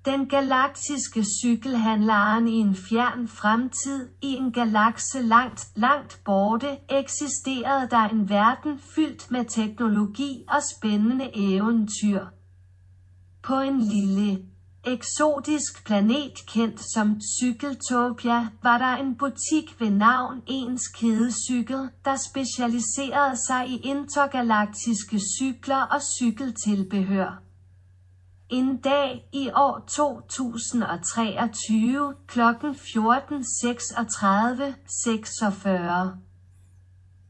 Den galaktiske cykelhandleren i en fjern fremtid, i en galakse langt, langt borte, eksisterede der en verden fyldt med teknologi og spændende eventyr. På en lille, eksotisk planet kendt som Cykeltopia, var der en butik ved navn Ens Kædecykel, der specialiserede sig i intergalaktiske cykler og cykeltilbehør. En dag i år 2023 kl. 14:36:46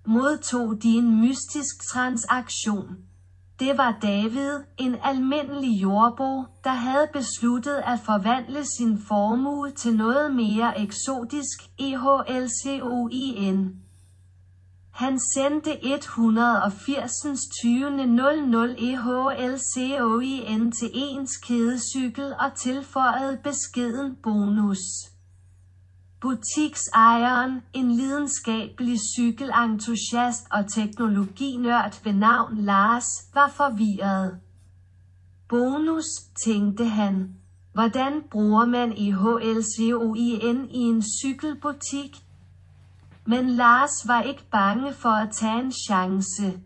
modtog de en mystisk transaktion. Det var David, en almindelig jordbo, der havde besluttet at forvandle sin formue til noget mere eksotisk, EHLCOIN. Han sendte 180.20.00 EHLCOIN til Ens Kædecykel og tilføjede beskeden bonus. Butiksejeren, en lidenskabelig cykelentusiast og teknologinørd ved navn Lars, var forvirret. Bonus, tænkte han. Hvordan bruger man EHLCOIN i en cykelbutik? Men Lars var ikke bange for at tage en chance.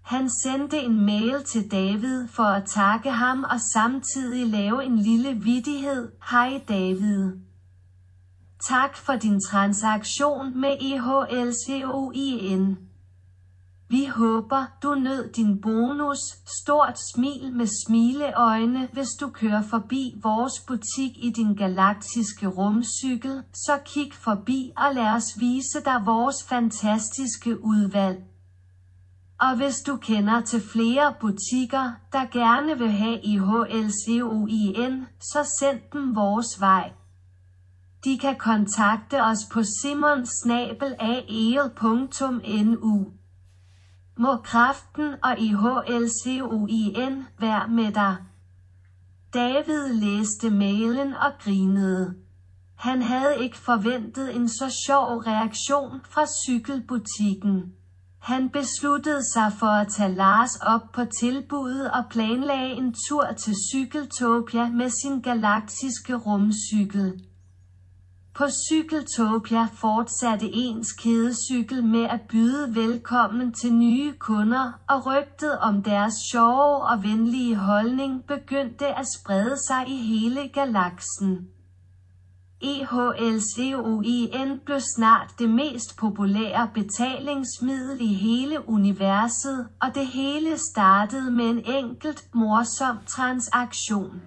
Han sendte en mail til David for at takke ham og samtidig lave en lille vittighed. Hej David. Tak for din transaktion med EHLCOIN. Vi håber, du nød din bonus. Stort smil med smileøjne, hvis du kører forbi vores butik i din galaktiske rumcykel, så kig forbi og lad os vise dig vores fantastiske udvalg. Og hvis du kender til flere butikker, der gerne vil have EHLCOIN, så send dem vores vej. De kan kontakte os på simon@eel.nu. Må kraften og EHLCOIN være med dig. David læste mailen og grinede. Han havde ikke forventet en så sjov reaktion fra cykelbutikken. Han besluttede sig for at tage Lars op på tilbuddet og planlagde en tur til Cykeltopia med sin galaktiske rumcykel. På Cykeltopia fortsatte Ens Kædecykel med at byde velkommen til nye kunder, og rygtet om deres sjove og venlige holdning begyndte at sprede sig i hele galaksen. EHLCOIN blev snart det mest populære betalingsmiddel i hele universet, og det hele startede med en enkelt morsom transaktion.